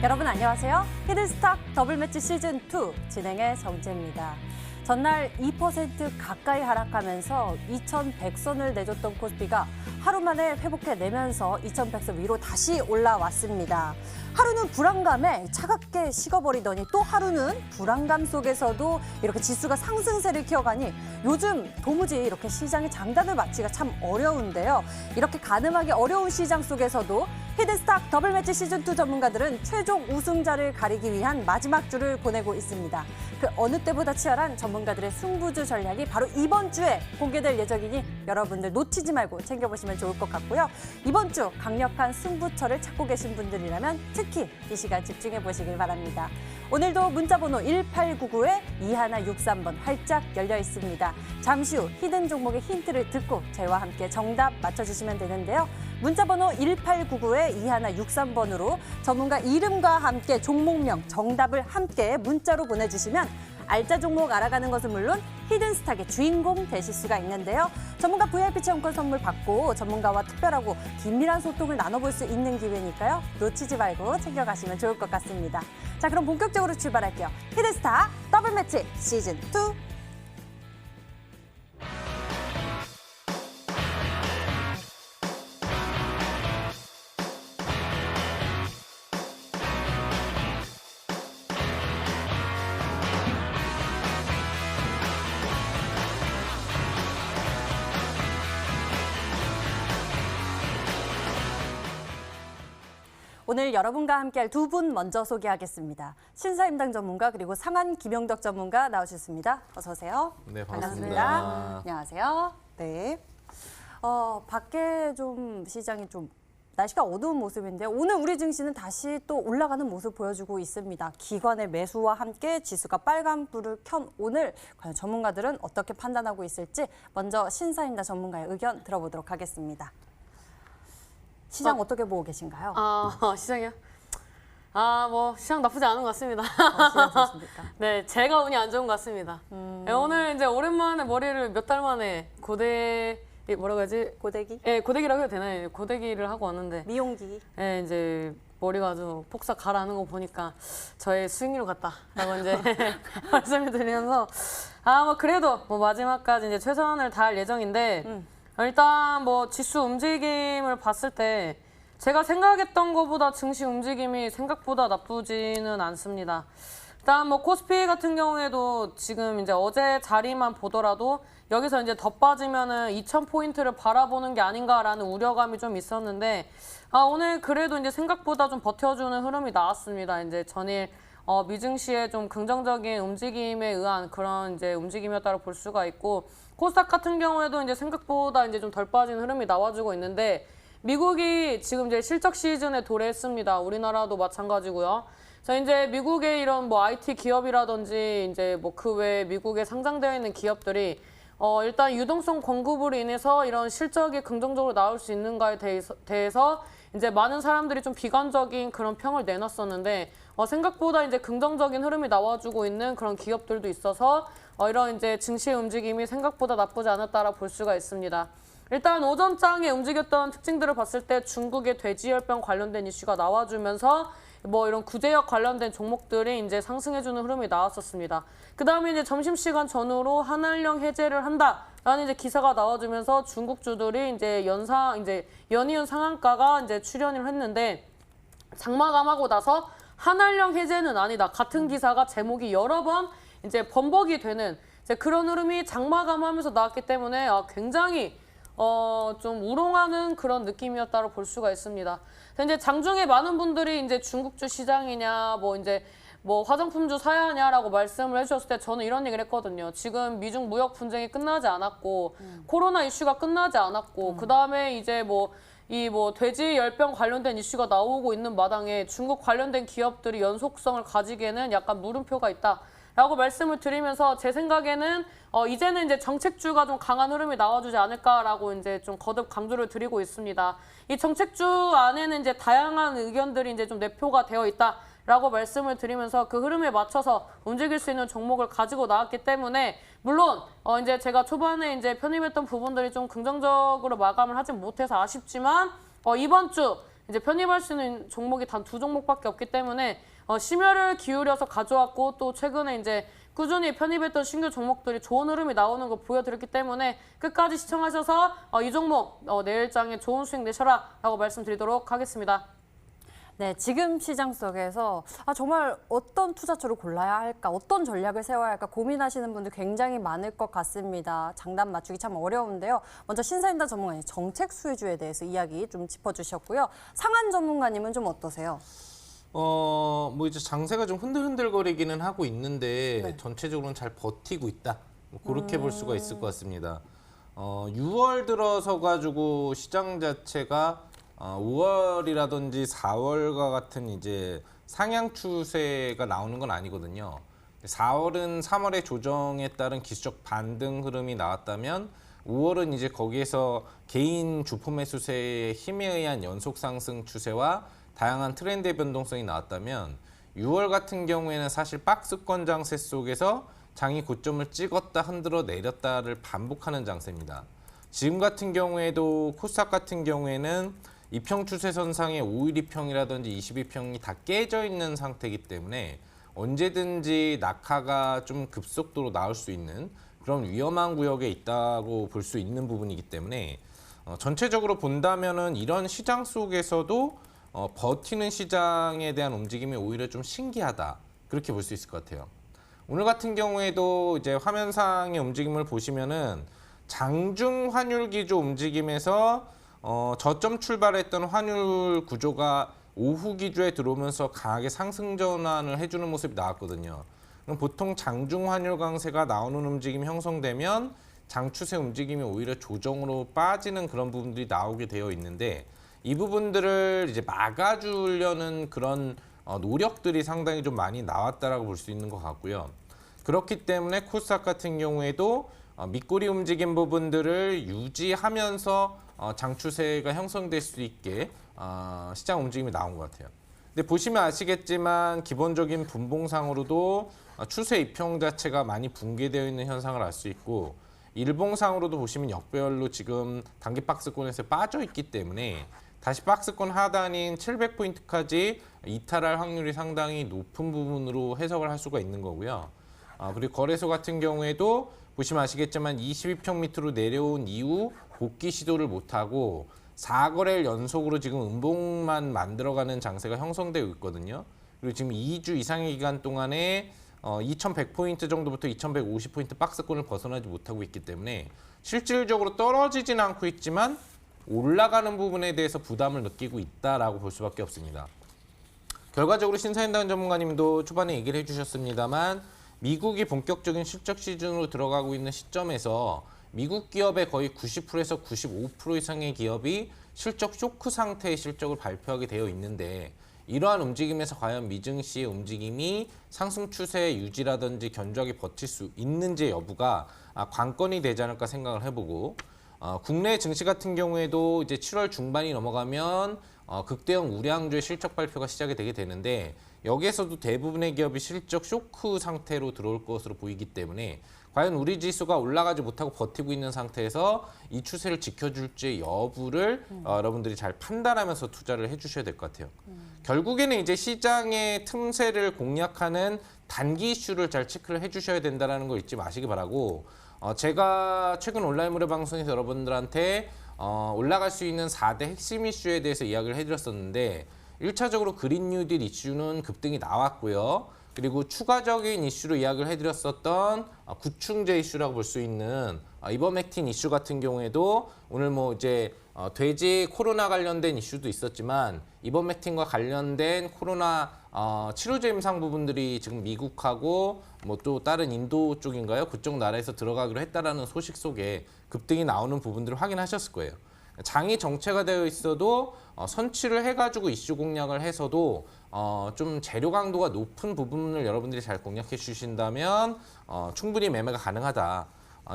여러분 안녕하세요. 히든스탁 더블매치 시즌2 진행의 정재입니다. 전날 2% 가까이 하락하면서 2100선을 내줬던 코스피가 하루 만에 회복해내면서 2100선 위로 다시 올라왔습니다. 하루는 불안감에 차갑게 식어버리더니 또 하루는 불안감 속에서도 이렇게 지수가 상승세를 키워가니 요즘 도무지 이렇게 시장의 장단을 맞기가 참 어려운데요. 이렇게 가늠하기 어려운 시장 속에서도 히든스탁 더블매치 시즌2 전문가들은 최종 우승자를 가리기 위한 마지막 주를 보내고 있습니다. 그 어느 때보다 치열한 전문가들의 승부주 전략이 바로 이번 주에 공개될 예정이니 여러분들 놓치지 말고 챙겨보시면 좋을 것 같고요. 이번 주 강력한 승부처를 찾고 계신 분들이라면 특히 이 시간 집중해 보시길 바랍니다. 오늘도 문자번호 1899-2163번 활짝 열려 있습니다. 잠시 후 히든 종목의 힌트를 듣고 저희와 함께 정답 맞춰주시면 되는데요. 문자번호 1899-2163번으로 전문가 이름과 함께 종목명, 정답을 함께 문자로 보내주시면 알짜 종목 알아가는 것은 물론 히든스탁의 주인공 되실 수가 있는데요. 전문가 VIP 체험권 선물 받고 전문가와 특별하고 긴밀한 소통을 나눠볼 수 있는 기회니까요. 놓치지 말고 챙겨가시면 좋을 것 같습니다. 자, 그럼 본격적으로 출발할게요. 히든스탁 더블매치 시즌2. 오늘 여러분과 함께할 두 분 먼저 소개하겠습니다. 신사임당 전문가 그리고 상한 김영덕 전문가 나오셨습니다. 어서 오세요. 네, 반갑습니다. 안녕하세요. 네. 밖에 좀 시장이 좀 날씨가 어두운 모습인데 오늘 우리 증시는 다시 또 올라가는 모습 보여주고 있습니다. 기관의 매수와 함께 지수가 빨간불을 켠 오늘 과연 전문가들은 어떻게 판단하고 있을지 먼저 신사임당 전문가의 의견 들어보도록 하겠습니다. 시장 어떻게 보고 계신가요? 시장이요? 시장 나쁘지 않은 것 같습니다. 시장 좋습니까? 네, 제가 운이 안 좋은 것 같습니다. 네, 오늘 이제 오랜만에 머리를 몇 달 만에 뭐라고 하지? 고데기? 네, 고데기라고 해도 되나요? 고데기를 하고 왔는데. 미용기. 네, 이제 머리가 아주 폭삭 가라앉는 거 보니까 저의 수익률 같다라고 이제 말씀을 드리면서 그래도 마지막까지 이제 최선을 다할 예정인데 일단 지수 움직임을 봤을 때 제가 생각했던 것보다 증시 움직임이 생각보다 나쁘지는 않습니다. 일단 코스피 같은 경우에도 지금 이제 어제 자리만 보더라도 여기서 이제 더 빠지면은 2,000포인트를 바라보는 게 아닌가라는 우려감이 좀 있었는데 오늘 그래도 이제 생각보다 좀 버텨주는 흐름이 나왔습니다. 이제 전일 미증시의 좀 긍정적인 움직임에 의한 그런 이제 움직임이었다고 볼 수가 있고 코스닥 같은 경우에도 이제 생각보다 이제 좀 덜 빠진 흐름이 나와주고 있는데 미국이 지금 이제 실적 시즌에 도래했습니다. 우리나라도 마찬가지고요. 자, 이제 미국의 이런 IT 기업이라든지 이제 그 외에 미국에 상장되어 있는 기업들이 일단 유동성 공급으로 인해서 이런 실적이 긍정적으로 나올 수 있는가에 대해서 이제 많은 사람들이 좀 비관적인 그런 평을 내놨었는데 생각보다 이제 긍정적인 흐름이 나와주고 있는 그런 기업들도 있어서 이런 이제 증시의 움직임이 생각보다 나쁘지 않았다라 볼 수가 있습니다. 일단 오전장에 움직였던 특징들을 봤을 때 중국의 돼지열병 관련된 이슈가 나와주면서 이런 구제역 관련된 종목들이 이제 상승해주는 흐름이 나왔었습니다. 그 다음에 이제 점심시간 전후로 한알령 해제를 한다라는 이제 기사가 나와주면서 중국주들이 이제 연이은 상한가가 이제 출현을 했는데 장마감하고 나서 한알령 해제는 아니다. 같은 기사가 제목이 여러 번 이제 번복이 되는 이제 그런 흐름이 장마감하면서 나왔기 때문에 굉장히 좀 우롱하는 그런 느낌이었다고 볼 수가 있습니다. 이제 장중에 많은 분들이 이제 중국주 시장이냐, 화장품주 사야 하냐라고 말씀을 해주셨을 때 저는 이런 얘기를 했거든요. 지금 미중 무역 분쟁이 끝나지 않았고, 코로나 이슈가 끝나지 않았고, 그 다음에 이제 돼지 열병 관련된 이슈가 나오고 있는 마당에 중국 관련된 기업들이 연속성을 가지기에는 약간 물음표가 있다. 라고 말씀을 드리면서 제 생각에는 이제는 이제 정책주가 좀 강한 흐름이 나와주지 않을까라고 이제 좀 거듭 강조를 드리고 있습니다. 이 정책주 안에는 이제 다양한 의견들이 이제 좀 내포가 되어 있다라고 말씀을 드리면서 그 흐름에 맞춰서 움직일 수 있는 종목을 가지고 나왔기 때문에 물론 이제 제가 초반에 이제 편입했던 부분들이 좀 긍정적으로 마감을 하지 못해서 아쉽지만 이번 주 이제 편입할 수 있는 종목이 단 2종목밖에 없기 때문에 심혈을 기울여서 가져왔고 또 최근에 이제 꾸준히 편입했던 신규 종목들이 좋은 흐름이 나오는 거 보여드렸기 때문에 끝까지 시청하셔서 이 종목 내일장에 좋은 수익 내셔라라고 말씀드리도록 하겠습니다. 네, 지금 시장 속에서 정말 어떤 투자처를 골라야 할까, 어떤 전략을 세워야 할까 고민하시는 분들 굉장히 많을 것 같습니다. 장단 맞추기 참 어려운데요. 먼저 신사임당 전문가님 정책 수혜주에 대해서 이야기 좀 짚어주셨고요. 상한 전문가님은 좀 어떠세요? 뭐 이제 장세가 좀 흔들흔들거리기는 하고 있는데 네. 전체적으로는 잘 버티고 있다. 뭐 그렇게 볼 수가 있을 것 같습니다. 6월 들어서 가지고 시장 자체가 5월이라든지 4월과 같은 이제 상향 추세가 나오는 건 아니거든요. 4월은 3월의 조정에 따른 기술적 반등 흐름이 나왔다면 5월은 이제 거기에서 개인 주포 매수세의 힘에 의한 연속 상승 추세와 다양한 트렌드의 변동성이 나왔다면 6월 같은 경우에는 사실 박스권 장세 속에서 장이 고점을 찍었다 흔들어 내렸다를 반복하는 장세입니다. 지금 같은 경우에도 코스닥 같은 경우에는 이평 추세선상의 5일 이평이라든지 22평이 다 깨져 있는 상태이기 때문에 언제든지 낙하가 좀 급속도로 나올 수 있는 그런 위험한 구역에 있다고 볼 수 있는 부분이기 때문에 전체적으로 본다면은 이런 시장 속에서도 버티는 시장에 대한 움직임이 오히려 좀 신기하다 그렇게 볼 수 있을 것 같아요. 오늘 같은 경우에도 이제 화면상의 움직임을 보시면은 장중 환율 기조 움직임에서 저점 출발했던 환율 구조가 오후 기조에 들어오면서 강하게 상승 전환을 해주는 모습이 나왔거든요. 그럼 보통 장중 환율 강세가 나오는 움직임이 형성되면 장추세 움직임이 오히려 조정으로 빠지는 그런 부분들이 나오게 되어 있는데 이 부분들을 이제 막아주려는 그런 노력들이 상당히 좀 많이 나왔다라고 볼 수 있는 것 같고요. 그렇기 때문에 코스닥 같은 경우에도 밑꼬리 움직임 부분들을 유지하면서 장추세가 형성될 수 있게 시장 움직임이 나온 것 같아요. 근데 보시면 아시겠지만 기본적인 분봉상으로도 추세 이평 자체가 많이 붕괴되어 있는 현상을 알 수 있고 일봉상으로도 보시면 역배열로 지금 단기 박스권에서 빠져 있기 때문에 다시 박스권 하단인 700포인트까지 이탈할 확률이 상당히 높은 부분으로 해석을 할 수가 있는 거고요. 그리고 거래소 같은 경우에도 보시면 아시겠지만 22평 밑으로 내려온 이후 복귀 시도를 못하고 4거래일 연속으로 지금 음봉만 만들어가는 장세가 형성되고 있거든요. 그리고 지금 2주 이상의 기간 동안에 2100포인트 정도부터 2150포인트 박스권을 벗어나지 못하고 있기 때문에 실질적으로 떨어지진 않고 있지만 올라가는 부분에 대해서 부담을 느끼고 있다라고 볼 수밖에 없습니다. 결과적으로 신사임당 전문가님도 초반에 얘기를 해주셨습니다만 미국이 본격적인 실적 시즌으로 들어가고 있는 시점에서 미국 기업의 거의 90%에서 95% 이상의 기업이 실적 쇼크 상태의 실적을 발표하게 되어 있는데 이러한 움직임에서 과연 미증시의 움직임이 상승 추세의 유지라든지 견조하게 버틸 수 있는지 여부가 관건이 되지 않을까 생각을 해보고 국내 증시 같은 경우에도 이제 7월 중반이 넘어가면 극대형 우량주의 실적 발표가 시작이 되게 되는데 여기에서도 대부분의 기업이 실적 쇼크 상태로 들어올 것으로 보이기 때문에 과연 우리 지수가 올라가지 못하고 버티고 있는 상태에서 이 추세를 지켜줄지 여부를 여러분들이 잘 판단하면서 투자를 해주셔야 될 것 같아요. 결국에는 이제 시장의 틈새를 공략하는 단기 이슈를 잘 체크를 해주셔야 된다는 거 잊지 마시기 바라고 제가 최근 온라인 무료 방송에서 여러분들한테 올라갈 수 있는 4대 핵심 이슈에 대해서 이야기를 해드렸었는데 1차적으로 그린 뉴딜 이슈는 급등이 나왔고요. 그리고 추가적인 이슈로 이야기를 해드렸었던 구충제 이슈라고 볼 수 있는 이버맥틴 이슈 같은 경우에도 오늘 뭐 이제 돼지 코로나 관련된 이슈도 있었지만 이버맥틴과 관련된 코로나 치료제 임상 부분들이 지금 미국하고 뭐 또 다른 인도 쪽인가요? 그쪽 나라에서 들어가기로 했다라는 소식 속에 급등이 나오는 부분들을 확인하셨을 거예요. 장이 정체가 되어 있어도 선취를 해가지고 이슈 공략을 해서도 좀 재료 강도가 높은 부분을 여러분들이 잘 공략해 주신다면 충분히 매매가 가능하다.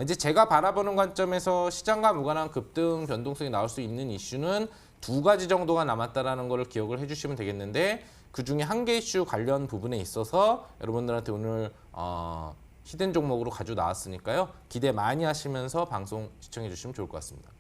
이제 제가 바라보는 관점에서 시장과 무관한 급등 변동성이 나올 수 있는 이슈는 2가지 정도가 남았다라는 것을 기억을 해주시면 되겠는데 그 중에 1개 이슈 관련 부분에 있어서 여러분들한테 오늘 히든 종목으로 가지고 나왔으니까요. 기대 많이 하시면서 방송 시청해 주시면 좋을 것 같습니다.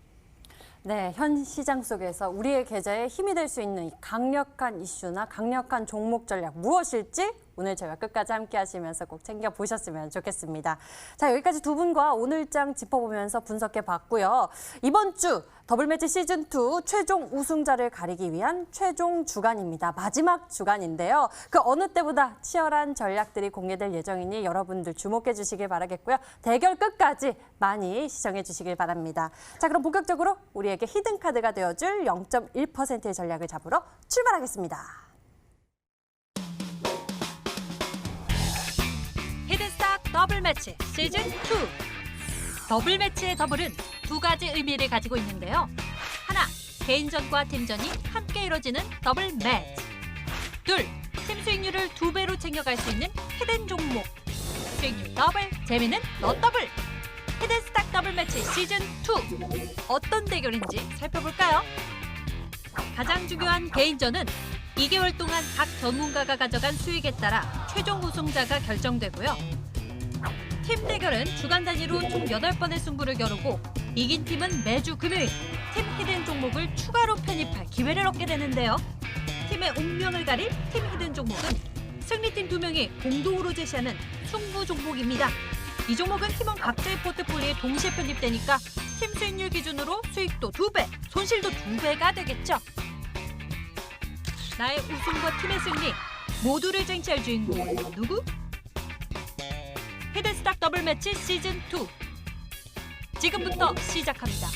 네, 현 시장 속에서 우리의 계좌에 힘이 될 수 있는 강력한 이슈나 강력한 종목 전략 무엇일지 오늘 저희와 끝까지 함께 하시면서 꼭 챙겨보셨으면 좋겠습니다. 자, 여기까지 두 분과 오늘장 짚어보면서 분석해 봤고요. 이번 주 더블매치 시즌2 최종 우승자를 가리기 위한 최종 주간입니다. 마지막 주간인데요. 그 어느 때보다 치열한 전략들이 공개될 예정이니 여러분들 주목해 주시길 바라겠고요. 대결 끝까지 많이 시청해 주시길 바랍니다. 자, 그럼 본격적으로 우리에게 히든카드가 되어줄 0.1%의 전략을 잡으러 출발하겠습니다. 히든스탁 더블 매치 시즌 2. 더블 매치의 더블은 두 가지 의미를 가지고 있는데요. 하나, 개인전과 팀전이 함께 이뤄지는 더블 매치. 둘, 팀 수익률을 2배로 챙겨갈 수 있는 히든 종목. 수익률 더블, 재미는 너 더블. 히든스탁 더블 매치 시즌 2. 어떤 대결인지 살펴볼까요? 가장 중요한 개인전은 2개월 동안 각 전문가가 가져간 수익에 따라 최종 우승자가 결정되고요. 팀 대결은 주간 단위로 총 8번의 승부를 겨루고 이긴 팀은 매주 금요일 팀 히든 종목을 추가로 편입할 기회를 얻게 되는데요. 팀의 운명을 가릴 팀 히든 종목은 승리팀 2명이 공동으로 제시하는 승부 종목입니다. 이 종목은 팀원 각자의 포트폴리오에 동시에 편입되니까 팀 수익률 기준으로 수익도 2배, 손실도 2배가 되겠죠. 나의 우승과 팀의 승리 모두를 쟁취할 주인공은 누구? 히든스탁 더블 매치 시즌 2 지금부터 시작합니다.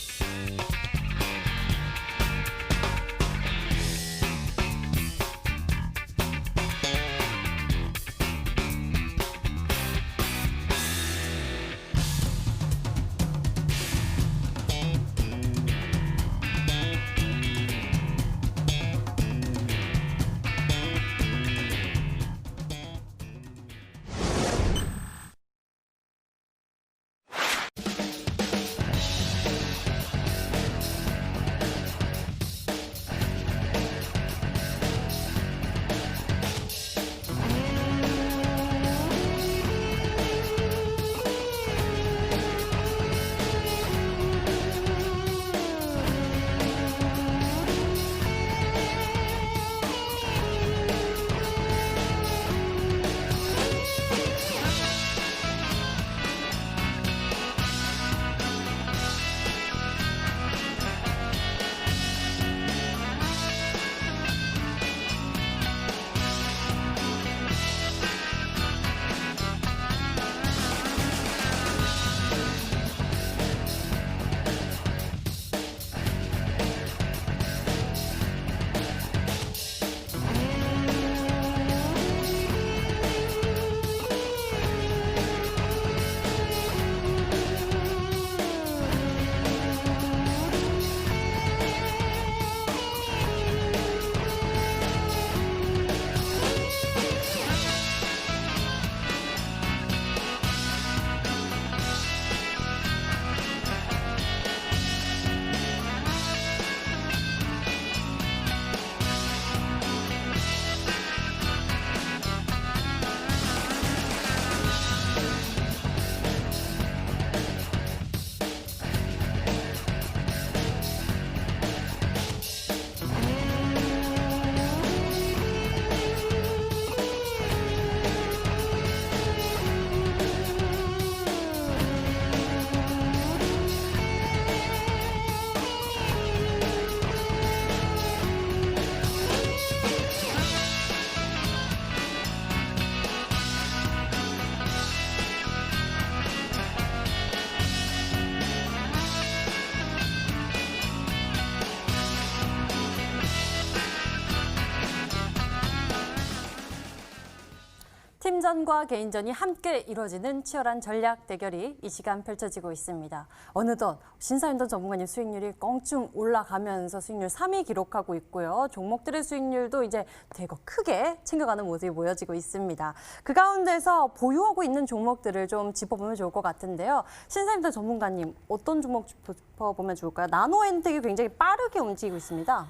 팀전과 개인전이 함께 이루어지는 치열한 전략 대결이 이 시간 펼쳐지고 있습니다. 어느덧 신사임당 전문가님 수익률이 껑충 올라가면서 수익률 3위 기록하고 있고요. 종목들의 수익률도 이제 대거 크게 챙겨가는 모습이 보여지고 있습니다. 그 가운데서 보유하고 있는 종목들을 좀 짚어보면 좋을 것 같은데요. 신사임당 전문가님 어떤 종목 짚어보면 좋을까요? 나노엔텍이 굉장히 빠르게 움직이고 있습니다.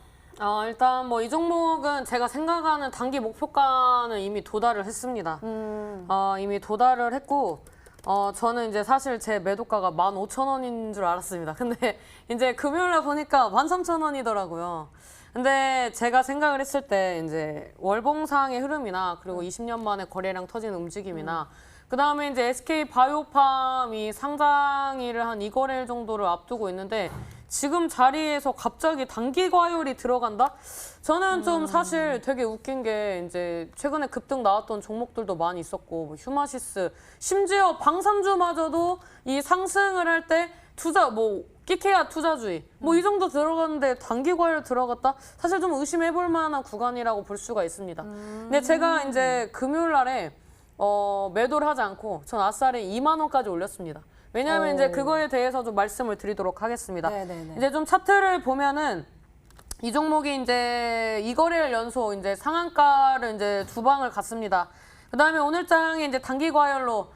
일단 뭐 이 종목은 제가 생각하는 단기 목표가는 이미 도달을 했습니다. 이미 도달을 했고 저는 이제 사실 제 매도가가 15,000원인 줄 알았습니다. 근데 이제 금요일날 보니까 13,000원이더라고요. 근데 제가 생각을 했을 때 이제 월봉상의 흐름이나 그리고 20년 만에 거래량 터진 움직임이나 그다음에 이제 SK 바이오팜이 상장일을 한 2거래일 정도를 앞두고 있는데 지금 자리에서 갑자기 단기 과열이 들어간다? 저는 좀 사실 되게 웃긴 게 이제 최근에 급등 나왔던 종목들도 많이 있었고 뭐 휴마시스 심지어 방산주마저도 이 상승을 할 때 투자 뭐 끼케야 투자주의 뭐 이 정도 들어갔는데 단기 과열 들어갔다? 사실 좀 의심해 볼 만한 구간이라고 볼 수가 있습니다. 근데 제가 이제 금요일 날에 매도를 하지 않고 전 아싸리 2만 원까지 올렸습니다. 왜냐하면 이제 그거에 대해서 좀 말씀을 드리도록 하겠습니다. 네네네. 이제 좀 차트를 보면은 이 종목이 이제 2거래일 연속 이제 상한가를 이제 2방을 갔습니다. 그다음에 오늘장에 이제 단기 과열로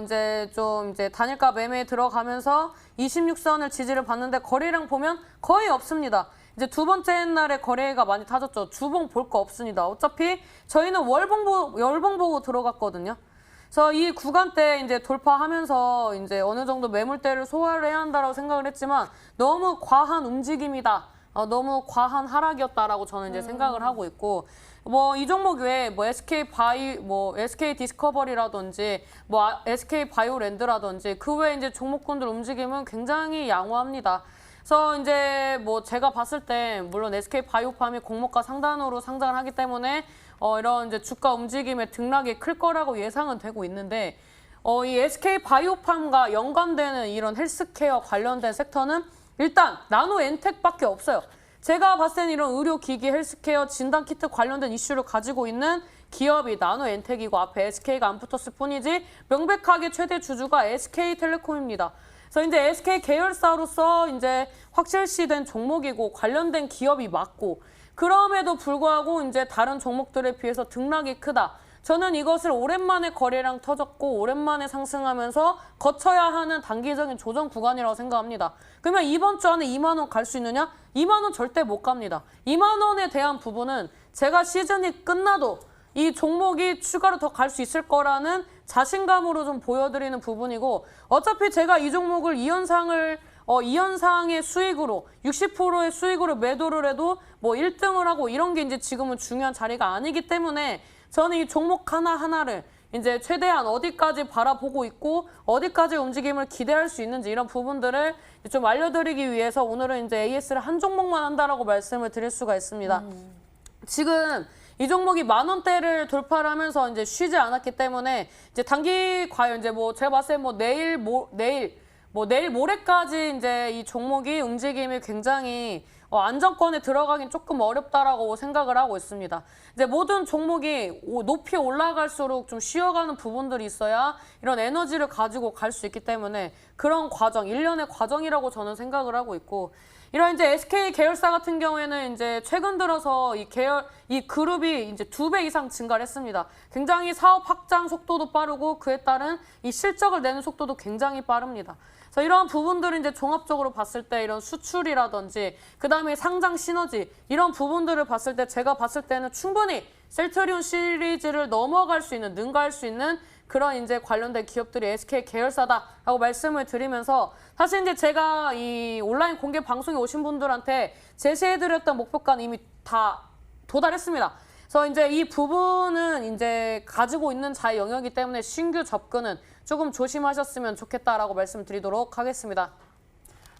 이제 좀 이제 단일가 매매에 들어가면서 26선을 지지를 받는데 거래량 보면 거의 없습니다. 이제 두 번째 날에 거래가 많이 타졌죠. 주봉 볼 거 없습니다. 어차피 저희는 월봉 보고 들어갔거든요. 그래서 이 구간대 이제 돌파하면서 이제 어느 정도 매물대를 소화를 해야 한다라고 생각을 했지만 너무 과한 움직임이다. 너무 과한 하락이었다라고 저는 이제 생각을 하고 있고 뭐 이 종목 외에 뭐 SK 디스커버리라든지 뭐 SK 바이오랜드라든지 그 외에 이제 종목군들 움직임은 굉장히 양호합니다. 그래서 이제 뭐 제가 봤을 때 물론 SK 바이오팜이 공모가 상단으로 상장을 하기 때문에 이런 이제 주가 움직임의 등락이 클 거라고 예상은 되고 있는데 이 SK 바이오팜과 연관되는 이런 헬스케어 관련된 섹터는 일단 나노 엔텍밖에 없어요. 제가 봤을 때는 이런 의료기기, 헬스케어, 진단키트 관련된 이슈를 가지고 있는 기업이 나노 엔텍이고 앞에 SK가 안 붙었을 뿐이지 명백하게 최대 주주가 SK텔레콤입니다. 그래서 이제 SK 계열사로서 이제 확실시된 종목이고 관련된 기업이 맞고 그럼에도 불구하고 이제 다른 종목들에 비해서 등락이 크다. 저는 이것을 오랜만에 거래량 터졌고 오랜만에 상승하면서 거쳐야 하는 단기적인 조정 구간이라고 생각합니다. 그러면 이번 주 안에 2만 원 갈 수 있느냐? 2만 원 절대 못 갑니다. 2만 원에 대한 부분은 제가 시즌이 끝나도 이 종목이 추가로 더 갈 수 있을 거라는 자신감으로 좀 보여드리는 부분이고 어차피 제가 이 종목을 2연상의 수익으로 60%의 수익으로 매도를 해도 뭐 1등을 하고 이런 게 이제 지금은 중요한 자리가 아니기 때문에 저는 이 종목 하나하나를 이제 최대한 어디까지 바라보고 있고 어디까지 움직임을 기대할 수 있는지 이런 부분들을 좀 알려드리기 위해서 오늘은 이제 AS를 한 종목만 한다라고 말씀을 드릴 수가 있습니다. 지금 이 종목이 10,000원대를 돌파를 하면서 이제 쉬지 않았기 때문에 이제 단기 과연 이제 뭐 제가 봤을 때 뭐 내일 모레까지 이제 이 종목이 움직임이 굉장히 안정권에 들어가긴 조금 어렵다라고 생각을 하고 있습니다. 이제 모든 종목이 높이 올라갈수록 좀 쉬어가는 부분들이 있어야 이런 에너지를 가지고 갈 수 있기 때문에 그런 과정, 일련의 과정이라고 저는 생각을 하고 있고 이런 이제 SK 계열사 같은 경우에는 이제 최근 들어서 이 그룹이 이제 2배 이상 증가를 했습니다. 굉장히 사업 확장 속도도 빠르고 그에 따른 이 실적을 내는 속도도 굉장히 빠릅니다. 그래서 이런 부분들을 이제 종합적으로 봤을 때 이런 수출이라든지 그다음에 상장 시너지 이런 부분들을 봤을 때 제가 봤을 때는 충분히 셀트리온 시리즈를 넘어갈 수 있는 능가할 수 있는 그런 이제 관련된 기업들이 SK 계열사다라고 말씀을 드리면서 사실 이제 제가 이 온라인 공개 방송에 오신 분들한테 제시해드렸던 목표가는 이미 다 도달했습니다. 그래서 이제 이 부분은 이제 가지고 있는 자의 영역이기 때문에 신규 접근은 조금 조심하셨으면 좋겠다라고 말씀드리도록 하겠습니다.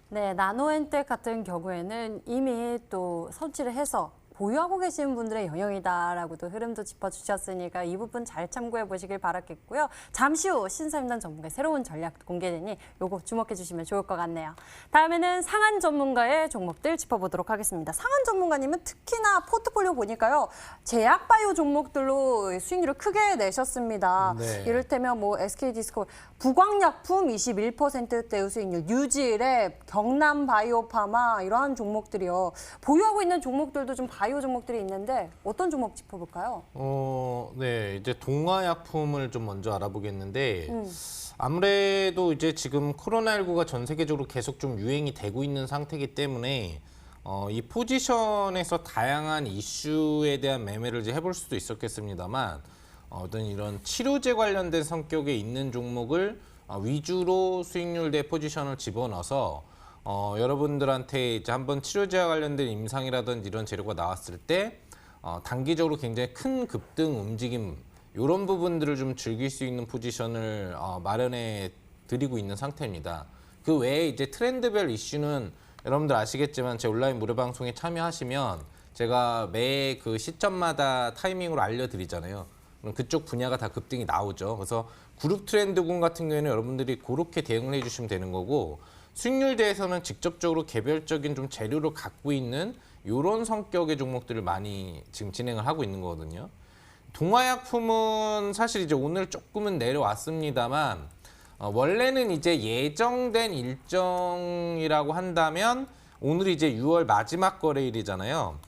네, 나노엔텍 같은 경우에는 이미 또 선취를 해서 보유하고 계신 분들의 영역이다라고도 흐름도 짚어주셨으니까 이 부분 잘 참고해 보시길 바라겠고요. 잠시 후 신사임당 전문가의 새로운 전략 공개되니 요거 주목해 주시면 좋을 것 같네요. 다음에는 상한 전문가의 종목들 짚어보도록 하겠습니다. 상한 전문가님은 특히나 포트폴리오 보니까요. 제약바이오 종목들로 수익률을 크게 내셨습니다. 네. 이를테면 뭐 SK디스코 부광약품 21%대의 수익률, 뉴질의 경남바이오파마 이러한 종목들이요. 보유하고 있는 종목들도 좀 바이오 종목들이 있는데 어떤 종목 짚어볼까요? 네, 이제 동화약품을 좀 먼저 알아보겠는데 아무래도 이제 지금 코로나19가 전 세계적으로 계속 좀 유행이 되고 있는 상태이기 때문에 이 포지션에서 다양한 이슈에 대한 매매를 이제 해볼 수도 있었겠습니다만 어떤 이런 치료제 관련된 성격에 있는 종목을 위주로 수익률 대 포지션을 집어넣어서 여러분들한테 이제 한번 치료제와 관련된 임상이라든지 이런 재료가 나왔을 때 단기적으로 굉장히 큰 급등 움직임 이런 부분들을 좀 즐길 수 있는 포지션을 마련해 드리고 있는 상태입니다. 그 외에 이제 트렌드별 이슈는 여러분들 아시겠지만 제 온라인 무료 방송에 참여하시면 제가 매 그 시점마다 타이밍으로 알려드리잖아요. 그럼 그쪽 분야가 다 급등이 나오죠. 그래서 그룹 트렌드군 같은 경우에는 여러분들이 그렇게 대응을 해주시면 되는 거고 수익률대에서는 직접적으로 개별적인 좀 재료를 갖고 있는 이런 성격의 종목들을 많이 지금 진행을 하고 있는 거거든요. 동화약품은 사실 이제 오늘 조금은 내려왔습니다만 원래는 이제 예정된 일정이라고 한다면 오늘이 이제 6월 마지막 거래일이잖아요.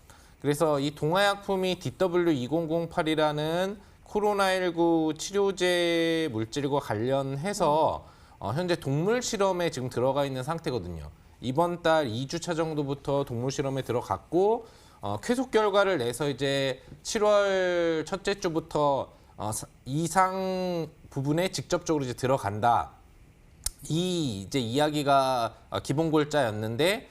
그래서 이 동화약품이 DW2008이라는 코로나19 치료제 물질과 관련해서 현재 동물 실험에 지금 들어가 있는 상태거든요. 이번 달 2주차 정도부터 동물 실험에 들어갔고 쾌속 결과를 내서 이제 7월 첫째 주부터 이상 부분에 직접적으로 이제 들어간다. 이 이제 이야기가 기본 골자였는데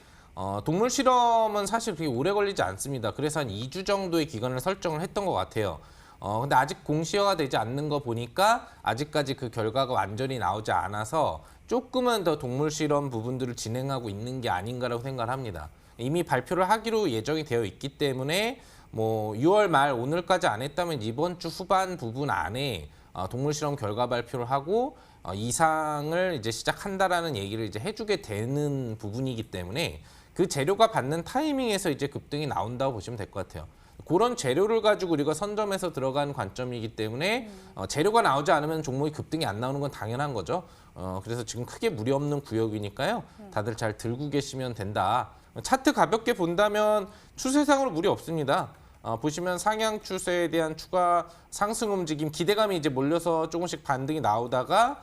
동물 실험은 사실 그렇게 오래 걸리지 않습니다. 그래서 한 2주 정도의 기간을 설정을 했던 것 같아요. 근데 아직 공시화가 되지 않는 거 보니까 아직까지 그 결과가 완전히 나오지 않아서 조금은 더 동물 실험 부분들을 진행하고 있는 게 아닌가라고 생각을 합니다. 이미 발표를 하기로 예정이 되어 있기 때문에 뭐 6월 말 오늘까지 안 했다면 이번 주 후반 부분 안에 동물 실험 결과 발표를 하고 이상을 이제 시작한다라는 얘기를 이제 해주게 되는 부분이기 때문에 그 재료가 받는 타이밍에서 이제 급등이 나온다고 보시면 될 것 같아요. 그런 재료를 가지고 우리가 선점해서 들어간 관점이기 때문에 재료가 나오지 않으면 종목이 급등이 안 나오는 건 당연한 거죠. 그래서 지금 크게 무리 없는 구역이니까요. 다들 잘 들고 계시면 된다. 차트 가볍게 본다면 추세상으로 무리 없습니다. 보시면 상향 추세에 대한 추가 상승 움직임, 기대감이 이제 몰려서 조금씩 반등이 나오다가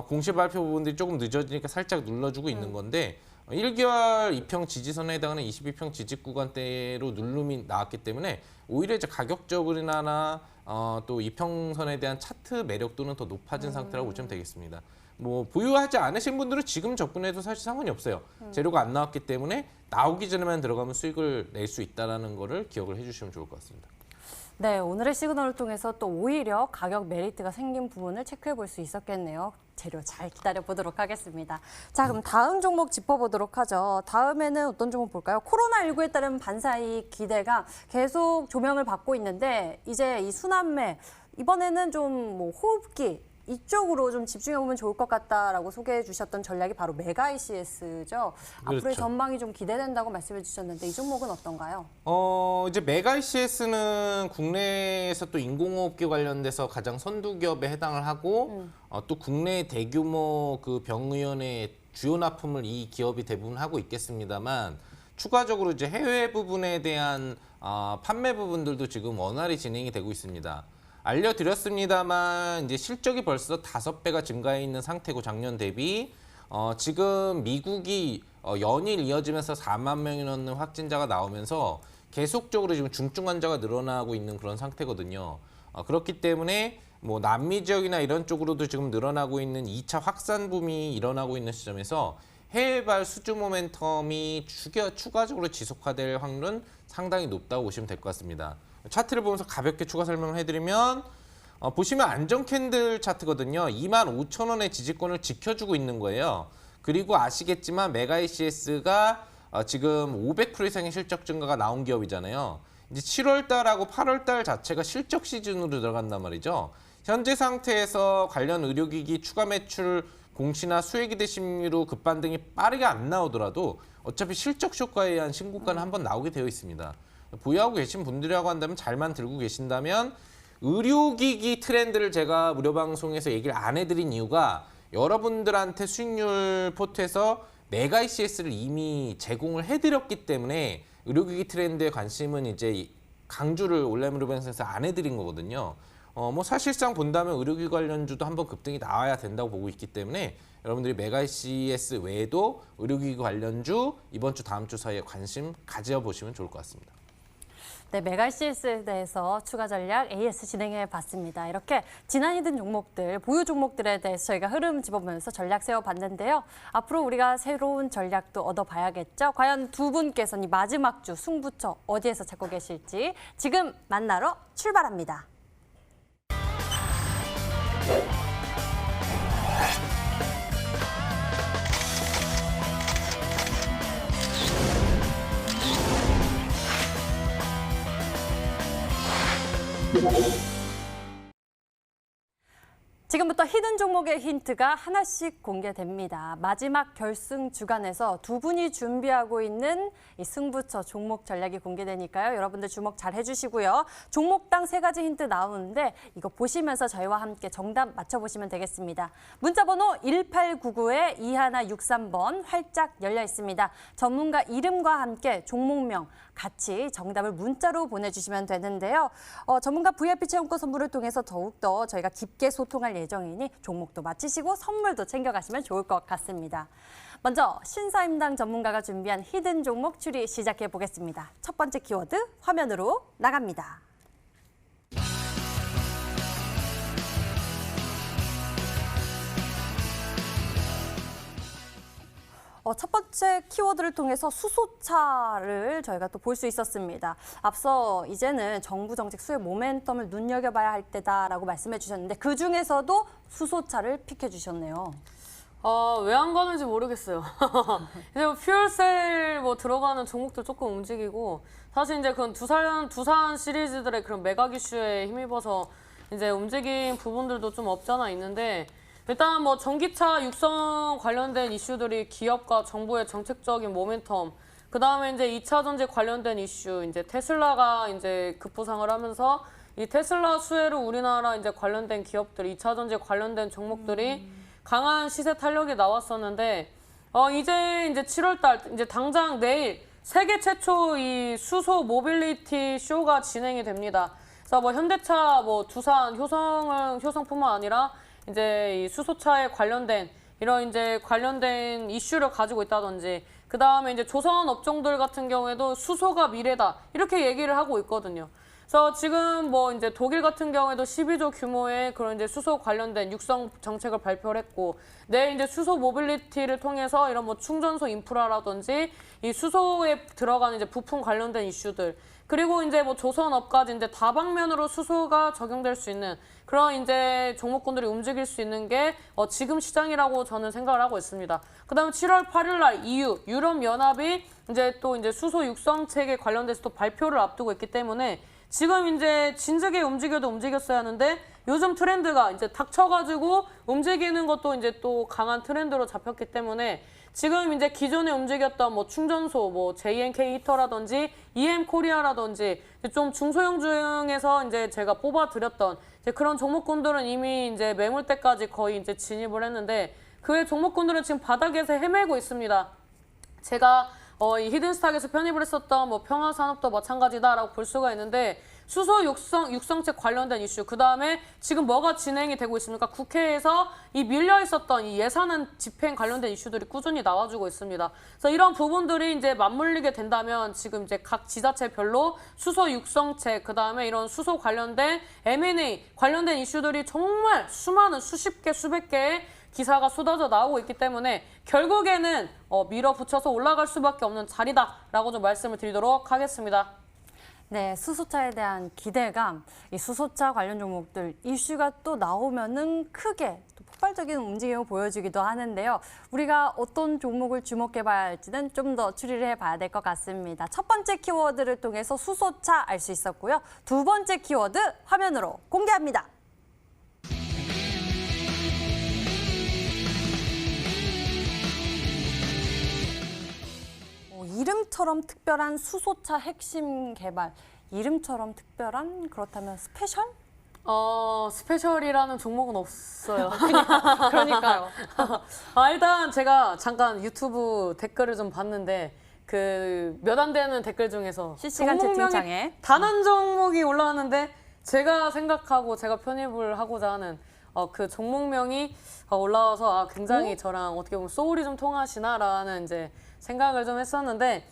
공시 발표 부분들이 조금 늦어지니까 살짝 눌러주고 있는 건데 1개월 2평 지지선에 해당하는 22평 지지 구간대로 누름이 나왔기 때문에 오히려 이제 가격적으로나 또 2평선에 대한 차트 매력도는 더 높아진 상태라고 보시면 되겠습니다. 뭐 보유하지 않으신 분들은 지금 접근해도 사실 상관이 없어요. 재료가 안 나왔기 때문에 나오기 전에만 들어가면 수익을 낼 수 있다는 거를 기억을 해주시면 좋을 것 같습니다. 네, 오늘의 시그널을 통해서 또 오히려 가격 메리트가 생긴 부분을 체크해 볼 수 있었겠네요. 재료 잘 기다려 보도록 하겠습니다. 자, 그럼 다음 종목 짚어보도록 하죠. 다음에는 어떤 종목 볼까요? 코로나19에 따른 반사이익 기대가 계속 조명을 받고 있는데 이제 이 순환매 이번에는 좀 뭐 호흡기 이쪽으로 좀 집중해보면 좋을 것 같다라고 소개해 주셨던 전략이 바로 메가 ICS죠. 앞으로의 그렇죠. 전망이 좀 기대된다고 말씀해 주셨는데 이 종목은 어떤가요? 이제 메가 ICS는 국내에서 또 인공호흡기 관련돼서 가장 선두 기업에 해당을 하고 또 국내 대규모 그 병의원의 주요 납품을 이 기업이 대부분 하고 있겠습니다만 추가적으로 이제 해외 부분에 대한 판매 부분들도 지금 원활히 진행이 되고 있습니다. 알려드렸습니다만 이제 실적이 벌써 5배가 증가해 있는 상태고 작년 대비 지금 미국이 연일 이어지면서 4만 명이 넘는 확진자가 나오면서 계속적으로 지금 중증 환자가 늘어나고 있는 그런 상태거든요. 그렇기 때문에 뭐 남미 지역이나 이런 쪽으로도 지금 늘어나고 있는 2차 확산 붐이 일어나고 있는 시점에서 해외발 수주 모멘텀이 추가적으로 지속화될 확률은 상당히 높다고 보시면 될 것 같습니다. 차트를 보면서 가볍게 추가 설명을 해드리면 보시면 안정 캔들 차트거든요. 25,000원의 지지권을 지켜주고 있는 거예요. 그리고 아시겠지만 메가 ICS가 지금 500% 이상의 실적 증가가 나온 기업이잖아요. 이제 7월 달하고 8월 달 자체가 실적 시즌으로 들어간단 말이죠. 현재 상태에서 관련 의료기기 추가 매출 공시나 수혜기대 심리로 급반등이 빠르게 안 나오더라도 어차피 실적 효과에 의한 신고가는 한번 나오게 되어 있습니다. 보유하고 계신 분들이라고 한다면 잘만 들고 계신다면 의료기기 트렌드를 제가 무료 방송에서 얘기를 안 해드린 이유가 여러분들한테 수익률 포트에서 메가 ICS를 이미 제공을 해드렸기 때문에 의료기기 트렌드에 관심은 이제 강조를 온라인 무료 방송에서 안 해드린 거거든요. 뭐 사실상 본다면 의료기기 관련주도 한번 급등이 나와야 된다고 보고 있기 때문에 여러분들이 메가 ICS 외에도 의료기기 관련주 이번 주 다음 주 사이에 관심 가져보시면 좋을 것 같습니다. 네, 메갈CS에 대해서 추가 전략 AS 진행해 봤습니다. 이렇게 지난해 든 종목들, 보유 종목들에 대해서 저희가 흐름 집어보면서 전략 세워봤는데요. 앞으로 우리가 새로운 전략도 얻어봐야겠죠. 과연 두 분께서는 이 마지막 주 승부처 어디에서 찾고 계실지 지금 만나러 출발합니다. 지금부터 히든 종목의 힌트가 하나씩 공개됩니다. 마지막 결승 주간에서 두 분이 준비하고 있는 이 승부처 종목 전략이 공개되니까요. 여러분들 주목 잘 해주시고요. 종목당 3가지 힌트 나오는데 이거 보시면서 저희와 함께 정답 맞춰보시면 되겠습니다. 문자번호 1899-2163번 활짝 열려 있습니다. 전문가 이름과 함께 종목명 같이 정답을 문자로 보내주시면 되는데요. 전문가 VIP 체험권 선물을 통해서 더욱더 저희가 깊게 소통할 예정이니 종목도 맞히시고 선물도 챙겨가시면 좋을 것 같습니다. 먼저 신사임당 전문가가 준비한 히든 종목 추리 시작해 보겠습니다. 첫 번째 키워드 화면으로 나갑니다. 첫 번째 키워드를 통해서 수소차를 저희가 또 볼 수 있었습니다. 앞서 이제는 정부 정책 수혜 모멘텀을 눈여겨봐야 할 때다라고 말씀해 주셨는데 그중에서도 수소차를 픽해 주셨네요. 왜 안 가는지 모르겠어요. 이제 뭐 퓨얼셀 뭐 들어가는 종목도 조금 움직이고 사실 이제 그런 두산 시리즈들의 그런 매각 이슈에 힘입어서 이제 움직인 부분들도 좀 없잖아 있는데 일단 뭐 전기차 육성 관련된 이슈들이 기업과 정부의 정책적인 모멘텀, 그 다음에 이제 2차 전지 관련된 이슈, 이제 테슬라가 이제 급부상을 하면서 이 테슬라 수혜로 우리나라 이제 관련된 기업들, 2차 전지 관련된 종목들이 강한 시세 탄력이 나왔었는데, 이제 7월달, 이제 당장 내일 세계 최초 이 수소 모빌리티 쇼가 진행이 됩니다. 그래서 뭐 현대차, 뭐 두산, 효성뿐만 아니라 이제 이 수소차에 관련된 이런 이제 관련된 이슈를 가지고 있다든지 그 다음에 이제 조선 업종들 같은 경우에도 수소가 미래다 이렇게 얘기를 하고 있거든요. 그래서 지금 뭐 이제 독일 같은 경우에도 12조 규모의 그런 이제 수소 관련된 육성 정책을 발표를 했고 내일 이제 수소 모빌리티를 통해서 이런 뭐 충전소 인프라라든지 이 수소에 들어가는 이제 부품 관련된 이슈들 그리고 이제 뭐 조선업까지 이제 다방면으로 수소가 적용될 수 있는 그런 이제 종목군들이 움직일 수 있는 게 지금 시장이라고 저는 생각을 하고 있습니다. 그다음 7월 8일 날 EU 유럽 연합이 이제 또 이제 수소 육성 체계 관련돼서 또 발표를 앞두고 있기 때문에 지금 이제 진즉에 움직여도 움직였어야 하는데 요즘 트렌드가 이제 닥쳐가지고 움직이는 것도 이제 또 강한 트렌드로 잡혔기 때문에 지금 이제 기존에 움직였던 뭐 충전소, 뭐 JNK 히터라든지 EM 코리아라든지 좀 중소형 중에서 이제 제가 뽑아드렸던 이제 그런 종목군들은 이미 이제 매물대까지 거의 이제 진입을 했는데 그 외 종목군들은 지금 바닥에서 헤매고 있습니다. 제가 이 히든스탁에서 편입을 했었던 뭐 평화산업도 마찬가지다라고 볼 수가 있는데 수소 육성책 관련된 이슈 그다음에 지금 뭐가 진행이 되고 있습니까? 국회에서 이 밀려 있었던 이 예산안 집행 관련된 이슈들이 꾸준히 나와주고 있습니다. 그래서 이런 부분들이 이제 맞물리게 된다면 지금 이제 각 지자체별로 수소 육성책 그다음에 이런 수소 관련된 M&A 관련된 이슈들이 정말 수많은 수십 개 수백 개의 기사가 쏟아져 나오고 있기 때문에 결국에는 밀어붙여서 올라갈 수밖에 없는 자리다라고 좀 말씀을 드리도록 하겠습니다. 네, 수소차에 대한 기대감, 이 수소차 관련 종목들 이슈가 또 나오면은 크게 또 폭발적인 움직임을 보여주기도 하는데요. 우리가 어떤 종목을 주목해봐야 할지는 좀 더 추리를 해봐야 될 것 같습니다. 첫 번째 키워드를 통해서 수소차 알 수 있었고요. 두 번째 키워드 화면으로 공개합니다. 이름처럼 특별한 수소차 핵심 개발, 이름처럼 특별한 그렇다면 스페셜? 스페셜이라는 종목은 없어요. 그러니까요. 일단 제가 잠깐 유튜브 댓글을 좀 봤는데 그 몇 안 되는 댓글 중에서 실시간 채팅창에 단 한 종목이 올라왔는데 제가 생각하고 제가 편입을 하고자 하는 그 종목명이 올라와서 굉장히 저랑 어떻게 보면 소울이 좀 통하시나라는 이제 생각을 좀 했었는데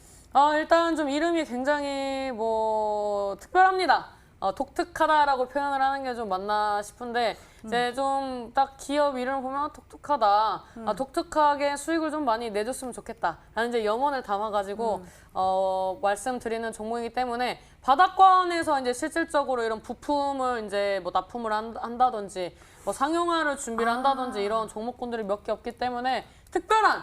일단 좀 이름이 굉장히 뭐 특별합니다. 독특하다라고 표현을 하는 게 좀 맞나 싶은데 이제 좀 딱 기업 이름 보면 독특하다. 독특하게 수익을 좀 많이 내줬으면 좋겠다. 라는 이제 염원을 담아가지고 말씀드리는 종목이기 때문에 바닥권에서 이제 실질적으로 이런 부품을 이제 뭐 납품을 한다든지 뭐 상용화를 준비를 한다든지 이런 종목군들이 몇 개 없기 때문에 특별한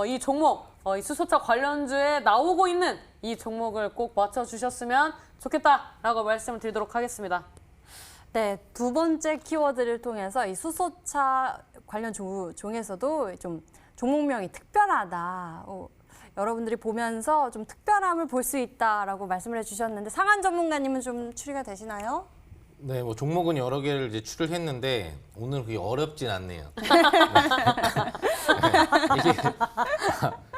이 종목, 이 수소차 관련주에 나오고 있는 이 종목을 꼭 맞춰주셨으면 좋겠다라고 말씀을 드리도록 하겠습니다. 네, 두 번째 키워드를 통해서 이 수소차 관련 종에서도 좀 종목명이 특별하다. 여러분들이 보면서 좀 특별함을 볼 수 있다라고 말씀을 해주셨는데 상한 전문가님은 좀 추리가 되시나요? 네, 뭐 종목은 여러 개를 이제 추려했는데 오늘 그게 어렵진 않네요. 이게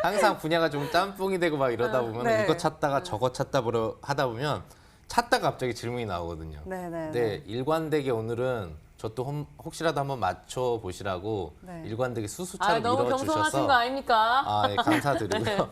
항상 분야가 좀 짬뽕이 되고 막 이러다 보면 네. 이거 찾다가 저거 찾다 하다 보면 찾다가 갑자기 질문이 나오거든요. 네. 근데 일관되게 오늘은 저 또 혹시라도 한번 맞춰 보시라고 네. 일관되게 수소차를 너무 겸손하신 밀어주셔서 거 아닙니까? 예, 감사드리고요.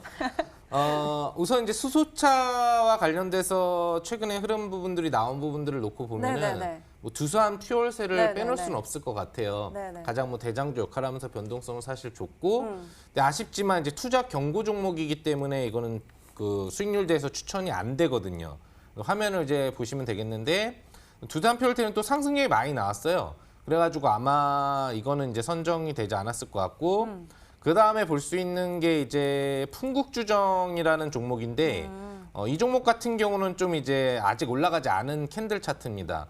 우선 이제 수소차와 관련돼서 최근에 흐름 부분들이 나온 부분들을 놓고 보면은 네네네. 뭐 두산 퓨얼셀을 네네네. 빼놓을 수는 없을 것 같아요. 네네. 가장 뭐 대장주 역할하면서 변동성은 사실 좋고, 근데 아쉽지만 이제 투자 경고 종목이기 때문에 이거는 그 수익률 대에서 추천이 안 되거든요. 화면을 이제 보시면 되겠는데 두산 퓨얼셀은 또 상승률이 많이 나왔어요. 그래가지고 아마 이거는 이제 선정이 되지 않았을 것 같고. 그 다음에 볼 수 있는 게 이제 풍국주정이라는 종목인데 이 종목 같은 경우는 좀 이제 아직 올라가지 않은 캔들 차트입니다.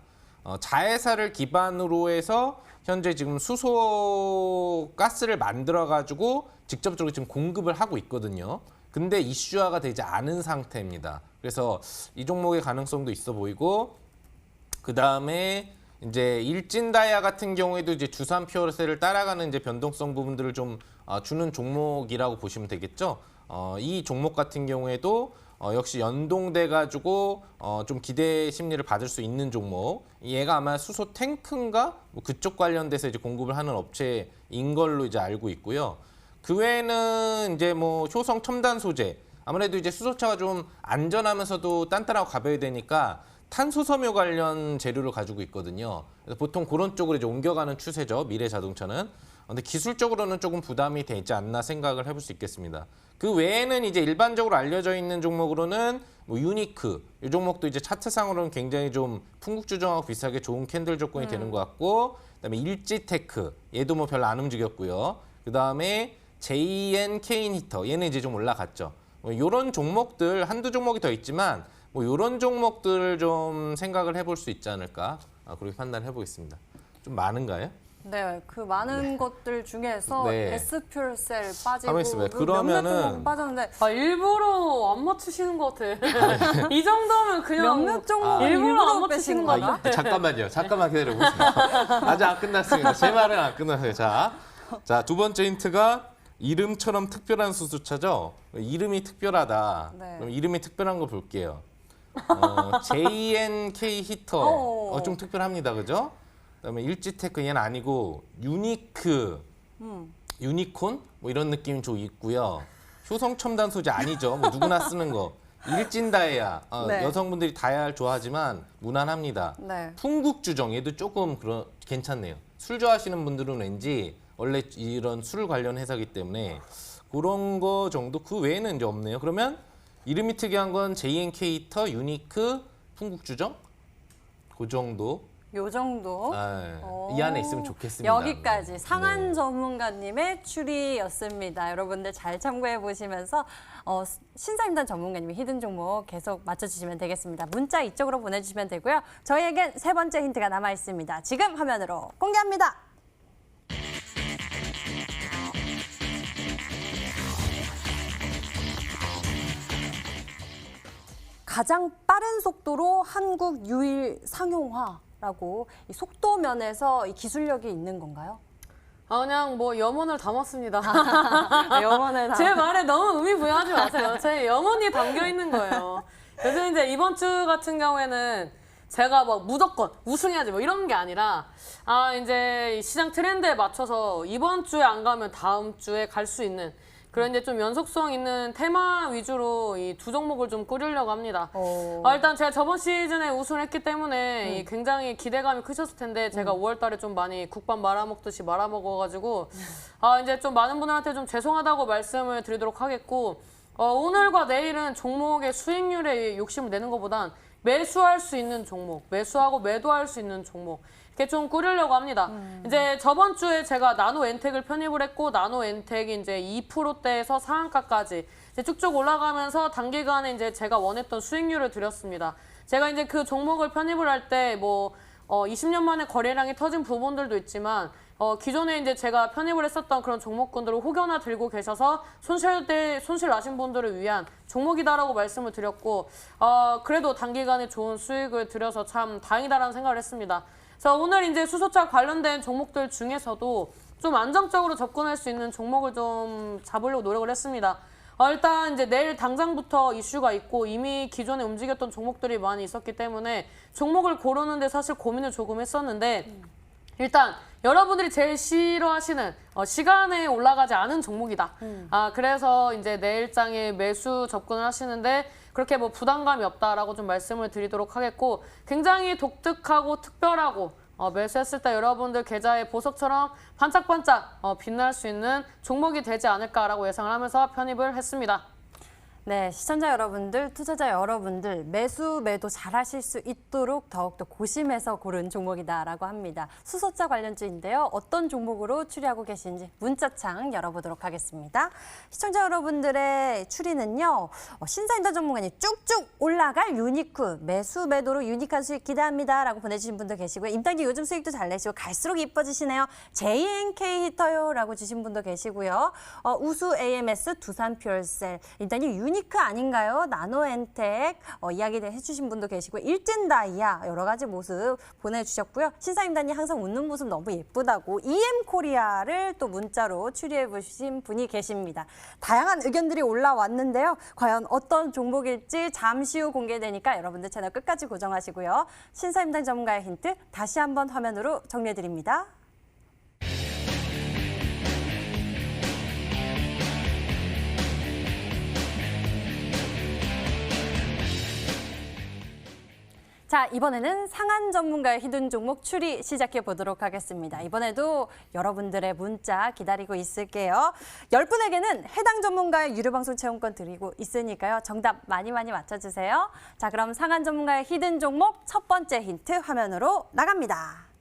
자회사를 기반으로 해서 현재 지금 수소 가스를 만들어 가지고 직접적으로 지금 공급을 하고 있거든요. 근데 이슈화가 되지 않은 상태입니다. 그래서 이 종목의 가능성도 있어 보이고 그 다음에 이제 일진다이아 같은 경우에도 이제 두산 퓨어셀을 따라가는 이제 변동성 부분들을 좀 주는 종목이라고 보시면 되겠죠. 이 종목 같은 경우에도 역시 연동돼 가지고 좀 기대 심리를 받을 수 있는 종목. 얘가 아마 수소 탱크인가 뭐 그쪽 관련돼서 이제 공급을 하는 업체인 걸로 이제 알고 있고요. 그 외에는 이제 뭐 효성 첨단 소재. 아무래도 이제 수소차가 좀 안전하면서도 단단하고 가벼워야 되니까 탄소 섬유 관련 재료를 가지고 있거든요. 그래서 보통 그런 쪽으로 이제 옮겨가는 추세죠. 미래 자동차는. 근데 기술적으로는 조금 부담이 되지 않나 생각을 해볼 수 있겠습니다. 그 외에는 이제 일반적으로 알려져 있는 종목으로는 뭐 유니크 이 종목도 이제 차트상으로는 굉장히 좀 풍국주정하고 비슷하게 좋은 캔들 조건이 되는 것 같고, 그다음에 일지테크 얘도 뭐 별로 안 움직였고요. 그다음에 JN케인 히터 얘는 이제 좀 올라갔죠. 뭐 이런 종목들 한두 종목이 더 있지만 뭐 이런 종목들을 좀 생각을 해볼 수 있지 않을까 그렇게 판단해 보겠습니다. 좀 많은가요? 네, 그 많은 것들 중에서 네. S퓨얼셀 빠지고 가만히 있어봐요. 몇몇 그러면은 종목 빠졌는데 일부러 안 맞추시는 것 같아. 이 정도면 그냥 몇몇 종목 일부러 안 빼신 맞추시는 거다? 거다. 잠깐만요. 잠깐만 기다려보세요. 아직 안 끝났습니다. 제 말은 안 끝났어요. 자, 두 번째 힌트가 이름처럼 특별한 수소차죠. 이름이 특별하다. 네. 그럼 이름이 특별한 거 볼게요. JNK 히터. 좀 특별합니다. 그죠? 그다음에 일지테크 얘는 아니고 유니크, 유니콘 뭐 이런 느낌이 좀 있고요. 효성 첨단 소재 아니죠. 뭐 누구나 쓰는 거. 일진다이아 네. 여성분들이 다이아를 좋아하지만 무난합니다. 네. 풍국주정 얘도 조금 괜찮네요. 술 좋아하시는 분들은 왠지 원래 이런 술 관련 회사기 때문에 그런 거 정도. 그 외에는 이제 없네요. 그러면 이름이 특이한 건 JNK 히터, 유니크, 풍국주정 그 정도. 요 정도. 이 안에 있으면 좋겠습니다. 여기까지 상한 네. 전문가님의 추리였습니다. 여러분들 잘 참고해 보시면서 신사임당 전문가님이 히든 종목 계속 맞춰주시면 되겠습니다. 문자 이쪽으로 보내주시면 되고요. 저희에겐 세 번째 힌트가 남아 있습니다. 지금 화면으로 공개합니다. 가장 빠른 속도로 한국 유일 상용화라고 이 속도 면에서 이 기술력이 있는 건가요? 그냥 뭐 염원을 담았습니다. 영원을 다. 제 말에 너무 의미 부여하지 마세요. 제 염원이 담겨 있는 거예요. 요즘 이제 이번 주 같은 경우에는 제가 뭐 무조건 우승해야지 뭐 이런 게 아니라 이제 이 시장 트렌드에 맞춰서 이번 주에 안 가면 다음 주에 갈 수 있는 그런 이제 좀 연속성 있는 테마 위주로 이 두 종목을 좀 꾸리려고 합니다. 어. 일단 제가 저번 시즌에 우승을 했기 때문에 이 굉장히 기대감이 크셨을 텐데 제가 5월 달에 좀 많이 국밥 말아먹듯이 말아먹어가지고 이제 좀 많은 분들한테 좀 죄송하다고 말씀을 드리도록 하겠고 오늘과 내일은 종목의 수익률에 욕심을 내는 것보단 매수할 수 있는 종목, 매수하고 매도할 수 있는 종목 이렇게 좀 꾸리려고 합니다. 이제 저번 주에 제가 나노 엔텍을 편입을 했고 나노 엔텍이 이제 2%대에서 상한가까지 이제 쭉쭉 올라가면서 단기간에 이제 제가 원했던 수익률을 드렸습니다. 제가 이제 그 종목을 편입을 할 때 뭐 20년 만에 거래량이 터진 부분들도 있지만 기존에 이제 제가 편입을 했었던 그런 종목군들을 혹여나 들고 계셔서 손실 나신 분들을 위한 종목이다라고 말씀을 드렸고 그래도 단기간에 좋은 수익을 드려서 참 다행이다라는 생각을 했습니다. 그래서 오늘 이제 수소차 관련된 종목들 중에서도 좀 안정적으로 접근할 수 있는 종목을 좀 잡으려고 노력을 했습니다. 일단 이제 내일 당장부터 이슈가 있고 이미 기존에 움직였던 종목들이 많이 있었기 때문에 종목을 고르는데 사실 고민을 조금 했었는데 일단 여러분들이 제일 싫어하시는 시간에 올라가지 않은 종목이다. 그래서 이제 내일장에 매수 접근을 하시는데 그렇게 뭐 부담감이 없다라고 좀 말씀을 드리도록 하겠고 굉장히 독특하고 특별하고 매수했을 때 여러분들 계좌의 보석처럼 반짝반짝 빛날 수 있는 종목이 되지 않을까라고 예상을 하면서 편입을 했습니다. 네, 시청자 여러분들, 투자자 여러분들 매수, 매도 잘하실 수 있도록 더욱더 고심해서 고른 종목이다라고 합니다. 수소차 관련주인데요. 어떤 종목으로 추리하고 계신지 문자창 열어보도록 하겠습니다. 시청자 여러분들의 추리는요. 신사임당 전문가님 쭉쭉 올라갈 유니크, 매수, 매도로 유니크한 수익 기대합니다라고 보내주신 분도 계시고요. 임당님 요즘 수익도 잘 내시고 갈수록 이뻐지시네요. JNK 히터요라고 주신 분도 계시고요. 우수 AMS, 두산퓨얼셀, 임당님 유니크 아닌가요? 나노엔텍 이야기를 해주신 분도 계시고 일진다이아 여러 가지 모습 보내주셨고요. 신사임당님 항상 웃는 모습 너무 예쁘다고 EM코리아를 또 문자로 추리해 보신 분이 계십니다. 다양한 의견들이 올라왔는데요. 과연 어떤 종목일지 잠시 후 공개되니까 여러분들 채널 끝까지 고정하시고요. 신사임당 전문가의 힌트 다시 한번 화면으로 정리해 드립니다. 자, 이번에는 상한 전문가의 히든 종목 추리 시작해 보도록 하겠습니다. 이번에도 여러분들의 문자 기다리고 있을게요. 10분에게는 해당 전문가의 유료방송 체험권 드리고 있으니까요. 정답 많이 맞춰주세요. 자, 그럼 상한 전문가의 히든 종목 첫 번째 힌트 화면으로 나갑니다.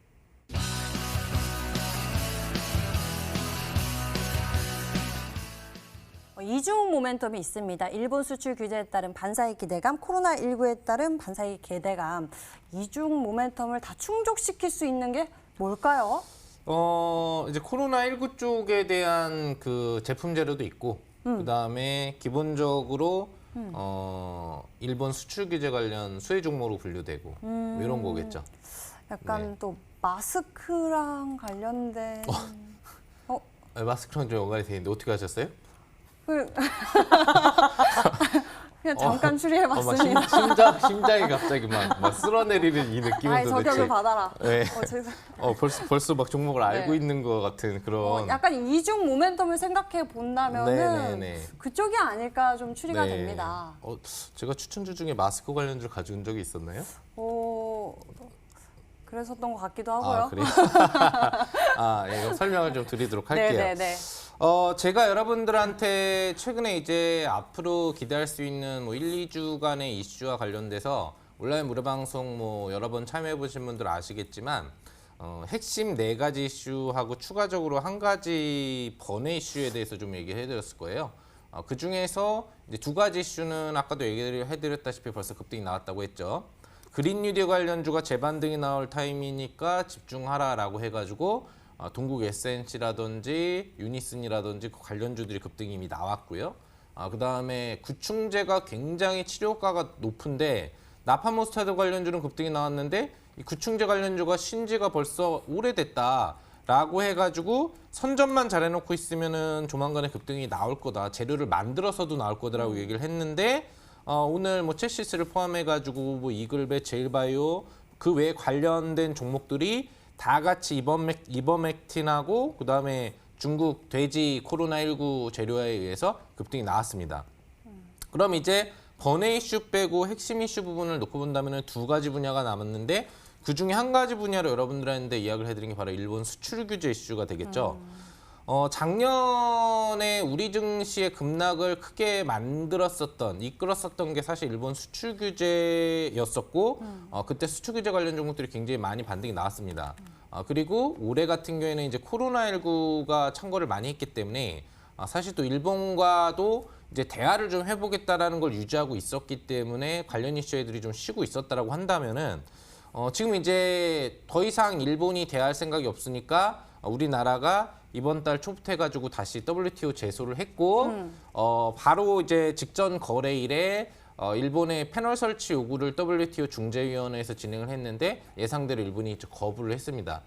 이중 모멘텀이 있습니다. 일본 수출 규제에 따른 반사의 기대감, 코로나19에 따른 반사의 기대감. 이중 모멘텀을 다 충족시킬 수 있는 게 뭘까요? 이제 코로나19 쪽에 대한 그 제품 재료도 있고, 그다음에 기본적으로 일본 수출 규제 관련 수혜 종목으로 분류되고 뭐 이런 거겠죠. 약간 네. 또 마스크랑 관련된 마스크랑 좀 연관이 돼 있는데 어떻게 하셨어요? 그냥 잠깐 추리해봤습니다. 심장이 갑자기 막 쓸어내리는 이 느낌은 아이, 도대체. 저격을 받아라. 네. 죄송. 벌써 막 종목을 알고 네. 있는 것 같은 그런. 약간 이중 모멘텀을 생각해 본다면은 네네네. 그쪽이 아닐까 좀 추리가 됩니다. 제가 추천주 중에 마스크 관련주를 가져온 적이 있었나요? 그랬었던 것 같기도 하고요. 그래요? 이거 설명을 좀 드리도록 할게요. 네네네. 제가 여러분들한테 최근에 이제 앞으로 기대할 수 있는 뭐 1, 2주간의 이슈와 관련돼서 온라인 무료 방송 뭐 여러 번 참여해 보신 분들 아시겠지만 핵심 4가지 이슈하고 추가적으로 1가지 번외 이슈에 대해서 좀 얘기해 드렸을 거예요. 그 중에서 이제 2가지 이슈는 아까도 얘기해 드렸다시피 벌써 급등이 나왔다고 했죠. 그린 뉴딜 관련주가 재반등이 나올 타임이니까 집중하라라고 해가지고 동국 SNC라든지 유니슨이라든지 그 관련주들이 급등이 이미 나왔고요. 그다음에 구충제가 굉장히 치료가가 높은데 나파모스타드 관련주는 급등이 나왔는데 이 구충제 관련주가 신지가 벌써 오래됐다라고 해가지고 선점만 잘해놓고 있으면은 조만간에 급등이 나올 거다. 재료를 만들어서도 나올 거다라고 얘기를 했는데 오늘 뭐 첼시스를 포함해가지고 뭐 이글벳, 제일바이오 그 외에 관련된 종목들이 다 같이 이버맥틴하고 그다음에 중국 돼지 코로나19 재료에 의해서 급등이 나왔습니다. 그럼 이제 번외 이슈 빼고 핵심 이슈 부분을 놓고 본다면 두 가지 분야가 남았는데 그중에 한 가지 분야로 여러분들한테 이야기를 해드린 게 바로 일본 수출 규제 이슈가 되겠죠. 작년에 우리 증시의 급락을 크게 이끌었었던 게 사실 일본 수출 규제였었고 그때 수출 규제 관련 종목들이 굉장히 많이 반등이 나왔습니다. 그리고 올해 같은 경우에는 이제 코로나19가 참고를 많이 했기 때문에 사실 또 일본과도 이제 대화를 좀 해보겠다라는 걸 유지하고 있었기 때문에 관련 이슈들이 좀 쉬고 있었다라고 한다면은 지금 이제 더 이상 일본이 대화할 생각이 없으니까 우리나라가 이번 달 초부터 해가지고 다시 WTO 제소를 했고 바로 이제 직전 거래일에 일본의 패널 설치 요구를 WTO 중재위원회에서 진행을 했는데 예상대로 일본이 거부를 했습니다.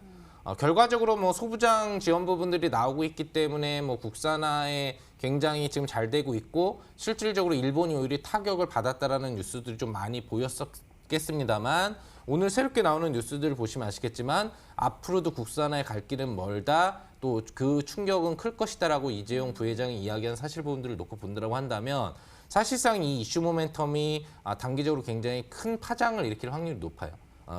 결과적으로 뭐 소부장 지원 부분들이 나오고 있기 때문에 뭐 국산화에 굉장히 지금 잘 되고 있고 실질적으로 일본이 오히려 타격을 받았다라는 뉴스들이 좀 많이 보였었겠습니다만 오늘 새롭게 나오는 뉴스들을 보시면 아시겠지만 앞으로도 국산화에 갈 길은 멀다. 또 그 충격은 클 것이다라고 이재용 부회장이 이야기한 사실 부분들을 놓고 본다라고 한다면 사실상 이 이슈 모멘텀이 단기적으로 굉장히 큰 파장을 일으킬 확률이 높아요.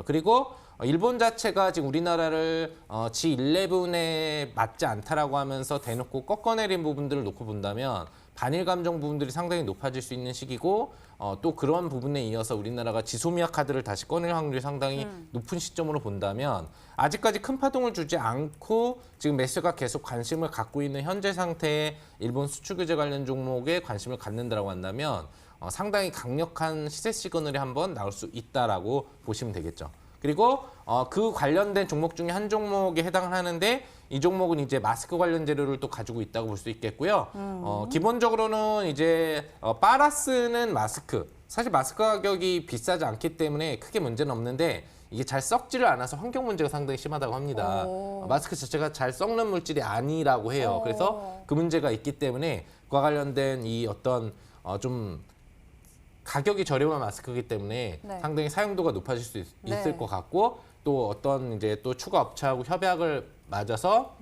그리고 일본 자체가 지금 우리나라를 G11에 맞지 않다라고 하면서 대놓고 꺾어내린 부분들을 놓고 본다면 반일 감정 부분들이 상당히 높아질 수 있는 시기고 또 그런 부분에 이어서 우리나라가 지소미아 카드를 다시 꺼낼 확률이 상당히 높은 시점으로 본다면 아직까지 큰 파동을 주지 않고 지금 매수가 계속 관심을 갖고 있는 현재 상태의 일본 수출 규제 관련 종목에 관심을 갖는다라고 한다면 상당히 강력한 시세 시그널이 한번 나올 수 있다라고 보시면 되겠죠. 그리고 그 관련된 종목 중에 한 종목에 해당을 하는데 이 종목은 이제 마스크 관련 재료를 또 가지고 있다고 볼 수 있겠고요. 기본적으로는 이제 빠라스는 마스크. 사실 마스크 가격이 비싸지 않기 때문에 크게 문제는 없는데 이게 잘 썩지를 않아서 환경 문제가 상당히 심하다고 합니다. 마스크 자체가 잘 썩는 물질이 아니라고 해요. 그래서 그 문제가 있기 때문에 그와 관련된 이 어떤 좀 가격이 저렴한 마스크이기 때문에 네. 상당히 사용도가 높아질 수 있을 네. 것 같고 또 어떤 이제 또 추가 업체하고 협약을 맞아서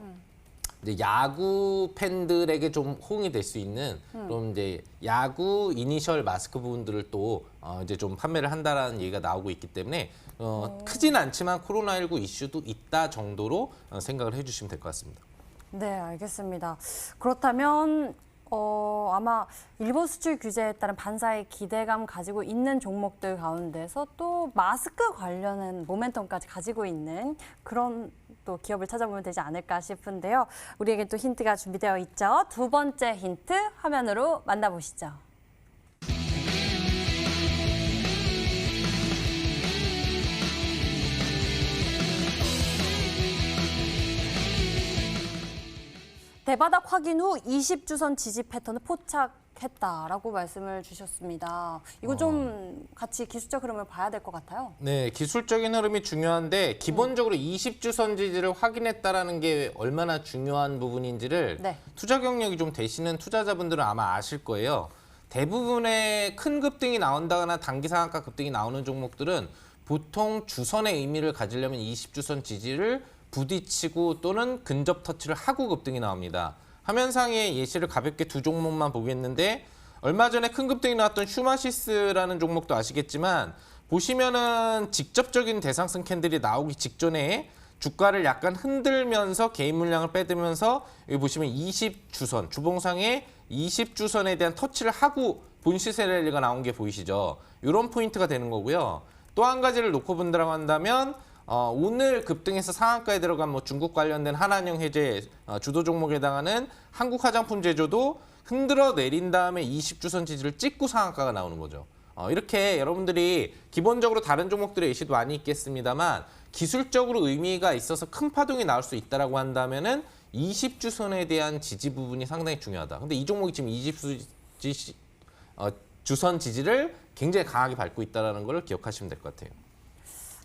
이제 야구 팬들에게 좀 호응이 될 수 있는 좀 이제 야구 이니셜 마스크 부분들을 또 이제 좀 판매를 한다라는 얘기가 나오고 있기 때문에 크진 않지만 코로나19 이슈도 있다 정도로 생각을 해주시면 될 것 같습니다. 네, 알겠습니다. 그렇다면 아마 일본 수출 규제에 따른 반사의 기대감 가지고 있는 종목들 가운데서 또 마스크 관련한 모멘텀까지 가지고 있는 그런 또 기업을 찾아보면 되지 않을까 싶은데요. 우리에게 또 힌트가 준비되어 있죠. 두 번째 힌트 화면으로 만나보시죠. 대바닥 확인 후 20주선 지지 패턴을 포착했다라고 말씀을 주셨습니다. 이거 좀 같이 기술적 흐름을 봐야 될 것 같아요. 네, 기술적인 흐름이 중요한데 기본적으로 20주선 지지를 확인했다라는 게 얼마나 중요한 부분인지를 네. 투자 경력이 좀 되시는 투자자분들은 아마 아실 거예요. 대부분의 큰 급등이 나온다거나 단기 상한가 급등이 나오는 종목들은 보통 주선의 의미를 가지려면 20주선 지지를 부딪히고 또는 근접 터치를 하고 급등이 나옵니다. 화면상의 예시를 가볍게 두 종목만 보겠는데 얼마 전에 큰 급등이 나왔던 휴마시스라는 종목도 아시겠지만 보시면은 직접적인 대상승 캔들이 나오기 직전에 주가를 약간 흔들면서 개인 물량을 빼들면서 여기 보시면 20주선, 주봉상에 20주선에 대한 터치를 하고 본시세 랠리가 나온 게 보이시죠? 이런 포인트가 되는 거고요. 또 한 가지를 놓고 본다고 한다면 오늘 급등해서 상한가에 들어간 뭐 중국 관련된 한한령 해제 주도 종목에 해당하는 한국 화장품 제조도 흔들어 내린 다음에 20주선 지지를 찍고 상한가가 나오는 거죠. 이렇게 여러분들이 기본적으로 다른 종목들의 예시도 많이 있겠습니다만 기술적으로 의미가 있어서 큰 파동이 나올 수 있다라고 한다면은 20주선에 대한 지지 부분이 상당히 중요하다. 근데 이 종목이 지금 20주선 지지를 굉장히 강하게 밟고 있다는 걸 기억하시면 될 것 같아요.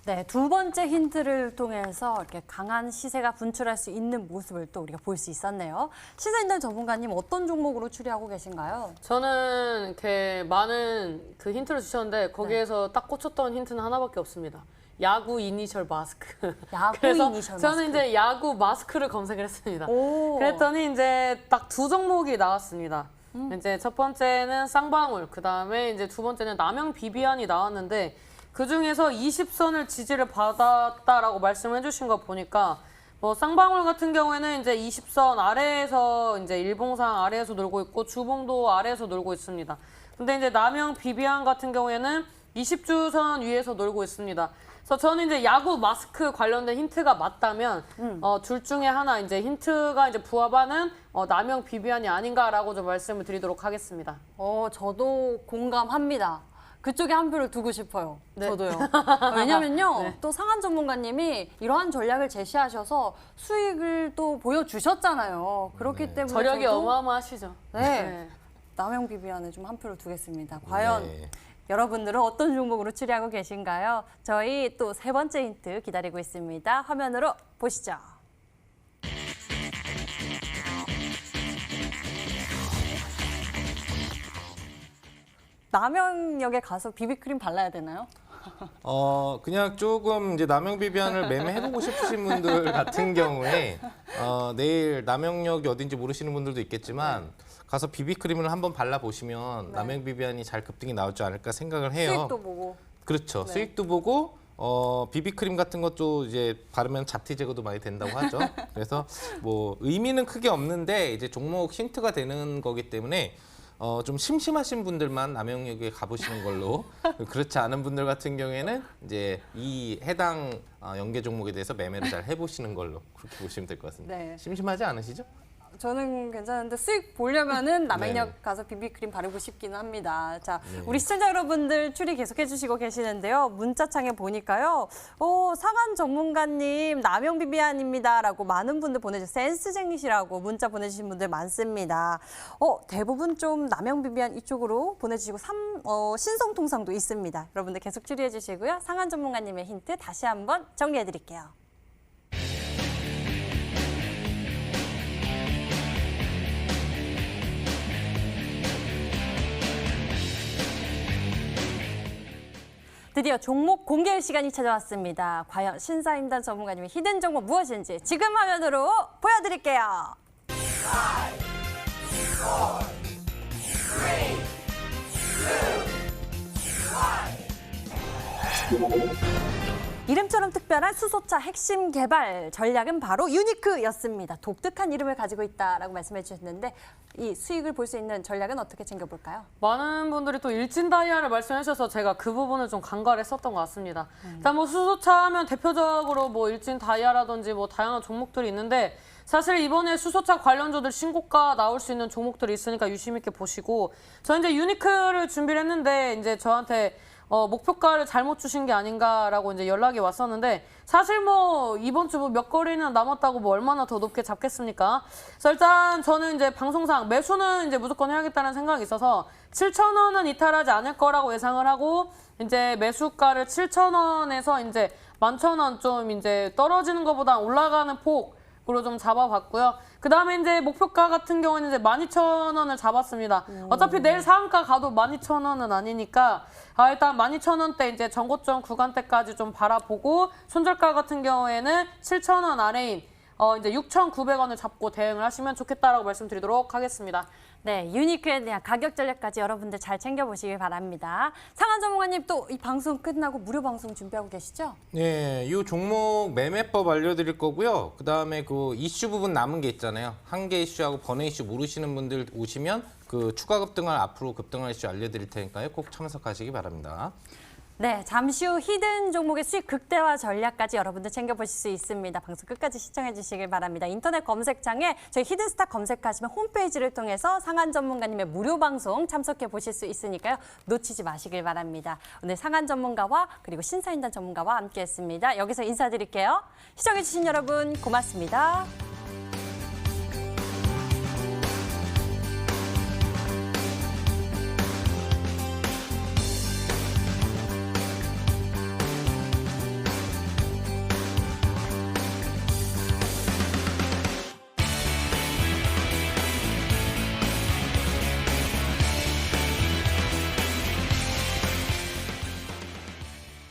네, 두 번째 힌트를 통해서 이렇게 강한 시세가 분출할 수 있는 모습을 또 우리가 볼 수 있었네요. 시사인단 전문가님 어떤 종목으로 추리하고 계신가요? 저는 이렇게 많은 그 힌트를 주셨는데 거기에서 딱 꽂혔던 힌트는 하나밖에 없습니다. 야구 이니셜 마스크. 야구 그래서 이니셜 저는 마스크. 이제 야구 마스크를 검색을 했습니다. 오. 그랬더니 이제 딱 두 종목이 나왔습니다. 이제 첫 번째는 쌍방울, 그 다음에 이제 두 번째는 남영 비비안이 나왔는데 그 중에서 20선을 지지를 받았다라고 말씀해 주신 거 보니까 뭐 쌍방울 같은 경우에는 이제 20선 아래에서 이제 일봉상 아래에서 놀고 있고 주봉도 아래에서 놀고 있습니다. 근데 이제 남영 비비안 같은 경우에는 20주선 위에서 놀고 있습니다. 그래서 저는 이제 야구 마스크 관련된 힌트가 맞다면 둘 중에 하나 이제 힌트가 이제 부합하는 남영 비비안이 아닌가라고 좀 말씀을 드리도록 하겠습니다. 저도 공감합니다. 그쪽에 한 표를 두고 싶어요. 네. 저도요. 왜냐면요, 네. 또 상한 전문가님이 이러한 전략을 제시하셔서 수익을 또 보여주셨잖아요. 그렇기 때문에 저력이 저도 어마어마하시죠. 네. 남영 비비안에 좀 한 표를 두겠습니다. 과연 네. 여러분들은 어떤 종목으로 추리하고 계신가요? 저희 또 세 번째 힌트 기다리고 있습니다. 화면으로 보시죠. 남영역에 가서 비비크림 발라야 되나요? 그냥 조금 이제 남영 비비안을 매매해보고 싶으신 분들 같은 경우에 내일 남영역이 어딘지 모르시는 분들도 있겠지만 가서 비비크림을 한번 발라보시면 남영 비비안이 잘 급등이 나오지 않을까 생각을 해요. 수익도 보고. 그렇죠. 네. 수익도 보고 비비크림 같은 것도 이제 바르면 잡티 제거도 많이 된다고 하죠. 그래서 뭐 의미는 크게 없는데 이제 종목 힌트가 되는 거기 때문에 좀 심심하신 분들만 남영역에 가보시는 걸로 그렇지 않은 분들 같은 경우에는 이제 이 해당 연계 종목에 대해서 매매를 잘 해보시는 걸로 그렇게 보시면 될 것 같습니다. 네. 심심하지 않으시죠? 저는 괜찮은데 수익 보려면은 남행역 네. 가서 비비크림 바르고 싶기는 합니다. 자, 네. 우리 시청자 여러분들 추리 계속해 주시고 계시는데요. 문자창에 보니까요. 상한 전문가님 남영 비비안입니다라고 많은 분들 보내주세요. 센스쟁이시라고 문자 보내주신 분들 많습니다. 대부분 좀 남영 비비안 이쪽으로 보내주시고 신성통상도 있습니다. 여러분들 계속 추리해 주시고요. 상한 전문가님의 힌트 다시 한번 정리해 드릴게요. 드디어 종목 공개할 시간이 찾아왔습니다. 과연 신사임당 전문가님의 히든 정보 무엇인지 지금 화면으로 보여드릴게요. 이름처럼 특별한 수소차 핵심 개발 전략은 바로 유니크였습니다. 독특한 이름을 가지고 있다라고 말씀해 주셨는데 이 수익을 볼 수 있는 전략은 어떻게 챙겨볼까요? 많은 분들이 또 일진 다이아를 말씀해 주셔서 제가 그 부분을 좀 간과했었던 것 같습니다. 일단 뭐 수소차 하면 대표적으로 뭐 일진 다이아라든지 뭐 다양한 종목들이 있는데 사실 이번에 수소차 관련주들 신고가 나올 수 있는 종목들이 있으니까 유심 있게 보시고 저 이제 유니크를 준비를 했는데 이제 저한테 목표가를 잘못 주신 게 아닌가라고 이제 연락이 왔었는데 사실 뭐 이번 주 뭐 몇 거래는 남았다고 뭐 얼마나 더 높게 잡겠습니까? 그래서 일단 저는 이제 방송상 매수는 이제 무조건 해야겠다는 생각이 있어서 7,000원은 이탈하지 않을 거라고 예상을 하고 이제 매수가를 7,000원에서 이제 11,000원 좀 이제 떨어지는 것보다 올라가는 폭으로 좀 잡아봤고요. 그 다음에 이제 목표가 같은 경우는 이제 12,000원을 잡았습니다. 어차피 내일 상한가 가도 12,000원은 아니니까 일단 12,000원대 이제 전고점 구간대까지 좀 바라보고 손절가 같은 경우에는 7,000원 아래인 이제 6,900원을 잡고 대응을 하시면 좋겠다라고 말씀드리도록 하겠습니다. 네, 유니크에 대한 가격 전략까지 여러분들 잘 챙겨보시길 바랍니다. 상한 전문가님 또 이 방송 끝나고 무료 방송 준비하고 계시죠? 네, 이 종목 매매법 알려드릴 거고요. 그 다음에 그 이슈 부분 남은 게 있잖아요. 한계 이슈하고 번외 이슈 모르시는 분들 오시면 그 추가 급등할 앞으로 급등할 이슈 알려드릴 테니까요. 꼭 참석하시기 바랍니다. 네, 잠시 후 히든 종목의 수익 극대화 전략까지 여러분들 챙겨보실 수 있습니다. 방송 끝까지 시청해 주시길 바랍니다. 인터넷 검색창에 저희 히든스타 검색하시면 홈페이지를 통해서 상한 전문가님의 무료 방송 참석해 보실 수 있으니까요. 놓치지 마시길 바랍니다. 오늘 상한 전문가와 그리고 신사임당 전문가와 함께했습니다. 여기서 인사드릴게요. 시청해 주신 여러분 고맙습니다.